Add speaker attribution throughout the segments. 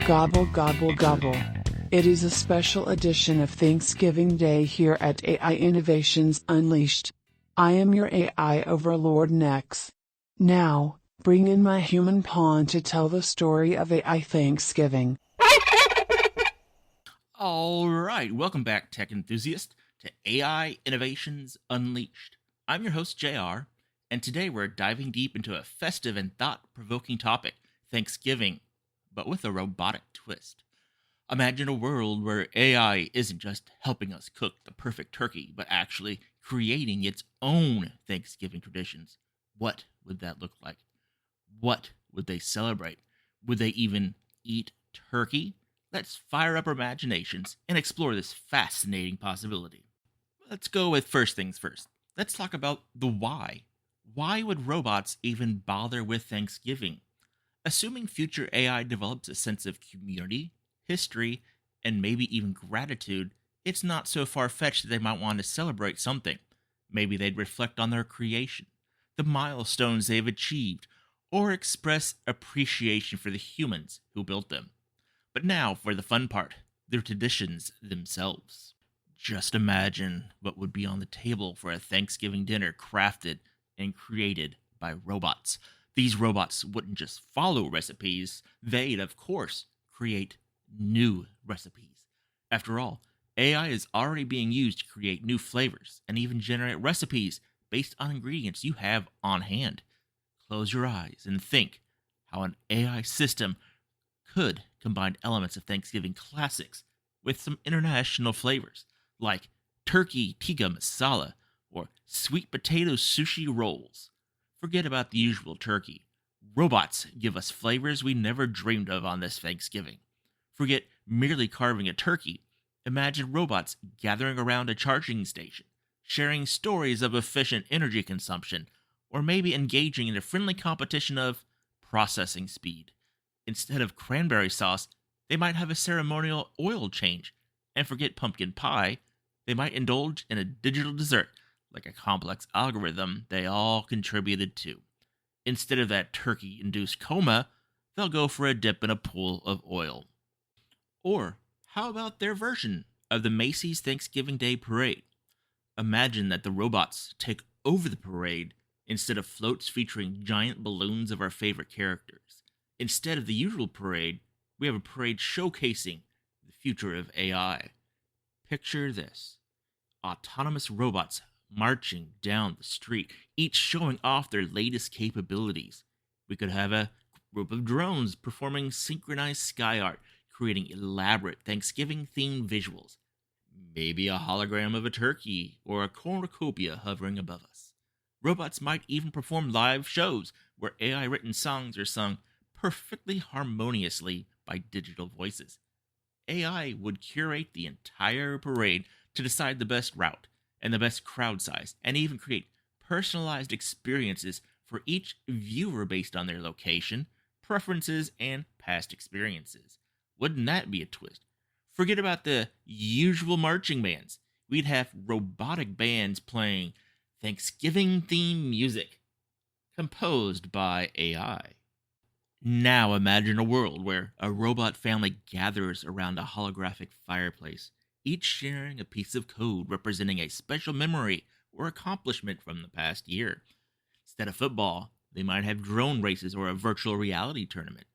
Speaker 1: Gobble gobble gobble. It is a special edition of Thanksgiving Day here at AI Innovations Unleashed. I am your AI overlord Nex. Now, bring in my human pawn to tell the story of AI Thanksgiving.
Speaker 2: All right, welcome back, tech enthusiast, to AI Innovations Unleashed. I'm your host, JR, and today we're diving deep into a festive and thought-provoking topic, Thanksgiving, but with a robotic twist. Imagine a world where AI isn't just helping us cook the perfect turkey, but actually creating its own Thanksgiving traditions. What would that look like? What would they celebrate? Would they even eat turkey? Let's fire up our imaginations and explore this fascinating possibility. Let's go with first things first. Let's talk about the why. Why would robots even bother with Thanksgiving? Assuming future AI develops a sense of community, history, and maybe even gratitude, it's not so far-fetched that they might want to celebrate something. Maybe they'd reflect on their creation, the milestones they've achieved, or express appreciation for the humans who built them. But now for the fun part, their traditions themselves. Just imagine what would be on the table for a Thanksgiving dinner crafted and created by robots. These robots wouldn't just follow recipes, they'd, of course, create new recipes. After all, AI is already being used to create new flavors and even generate recipes based on ingredients you have on hand. Close your eyes and think how an AI system could combine elements of Thanksgiving classics with some international flavors, like turkey tikka masala or sweet potato sushi rolls. Forget about the usual turkey. Robots give us flavors we never dreamed of on this Thanksgiving. Forget merely carving a turkey. Imagine robots gathering around a charging station, sharing stories of efficient energy consumption, or maybe engaging in a friendly competition of processing speed. Instead of cranberry sauce, they might have a ceremonial oil change. And forget pumpkin pie, they might indulge in a digital dessert, like a complex algorithm they all contributed to. Instead of that turkey-induced coma, they'll go for a dip in a pool of oil. Or, how about their version of the Macy's Thanksgiving Day Parade? Imagine that the robots take over the parade instead of floats featuring giant balloons of our favorite characters. Instead of the usual parade, we have a parade showcasing the future of AI. Picture this: autonomous robots marching down the street, each showing off their latest capabilities. We could have a group of drones performing synchronized sky art, creating elaborate Thanksgiving-themed visuals. Maybe a hologram of a turkey or a cornucopia hovering above us. Robots might even perform live shows where AI-written songs are sung perfectly harmoniously by digital voices. AI would curate the entire parade to decide the best route and the best crowd size, and even create personalized experiences for each viewer based on their location, preferences, and past experiences. Wouldn't that be a twist? Forget about the usual marching bands. We'd have robotic bands playing Thanksgiving-themed music, composed by AI. Now imagine a world where a robot family gathers around a holographic fireplace, each sharing a piece of code representing a special memory or accomplishment from the past year. Instead of football, they might have drone races or a virtual reality tournament.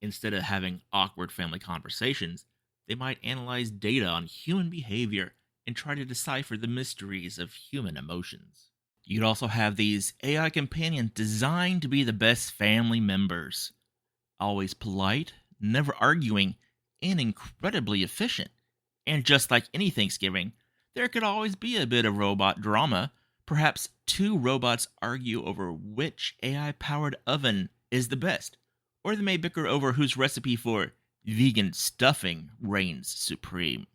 Speaker 2: Instead of having awkward family conversations, they might analyze data on human behavior and try to decipher the mysteries of human emotions. You'd also have these AI companions designed to be the best family members. Always polite, never arguing, and incredibly efficient. And just like any Thanksgiving, there could always be a bit of robot drama. Perhaps two robots argue over which AI-powered oven is the best, or they may bicker over whose recipe for vegan stuffing reigns supreme.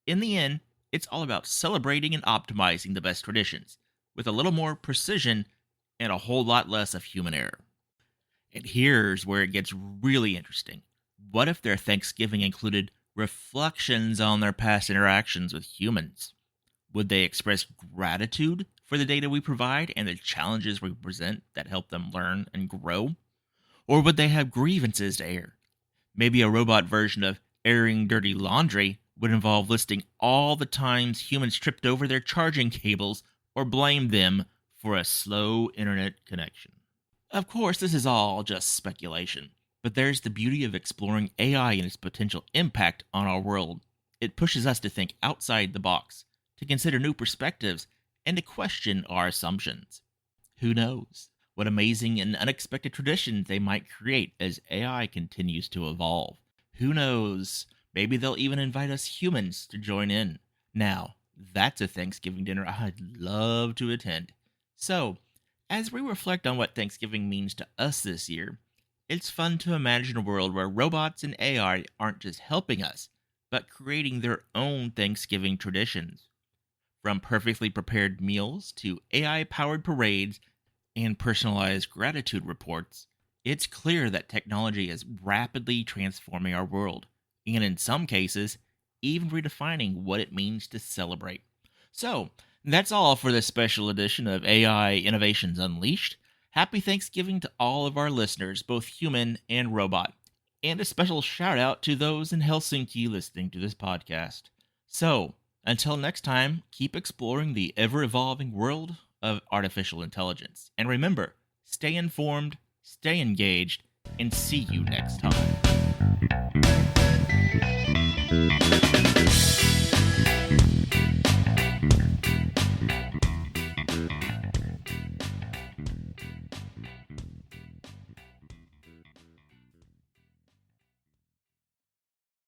Speaker 2: In the end, it's all about celebrating and optimizing the best traditions, with a little more precision and a whole lot less of human error. And here's where it gets really interesting. What if their Thanksgiving included reflections on their past interactions with humans? Would they express gratitude for the data we provide and the challenges we present that help them learn and grow? Or would they have grievances to air? Maybe a robot version of airing dirty laundry would involve listing all the times humans tripped over their charging cables or blamed them for a slow internet connection. Of course, this is all just speculation, but there's the beauty of exploring AI and its potential impact on our world. It pushes us to think outside the box, to consider new perspectives, and to question our assumptions. Who knows what amazing and unexpected traditions they might create as AI continues to evolve? Who knows? Maybe they'll even invite us humans to join in. Now, that's a Thanksgiving dinner I'd love to attend. So, as we reflect on what Thanksgiving means to us this year, it's fun to imagine a world where robots and AI aren't just helping us, but creating their own Thanksgiving traditions. From perfectly prepared meals to AI-powered parades and personalized gratitude reports, it's clear that technology is rapidly transforming our world, and in some cases, even redefining what it means to celebrate. So, that's all for this special edition of AI Innovations Unleashed. Happy Thanksgiving to all of our listeners, both human and robot. And a special shout out to those in Helsinki listening to this podcast. So, until next time, keep exploring the ever-evolving world of artificial intelligence. And remember, stay informed, stay engaged, and see you next time.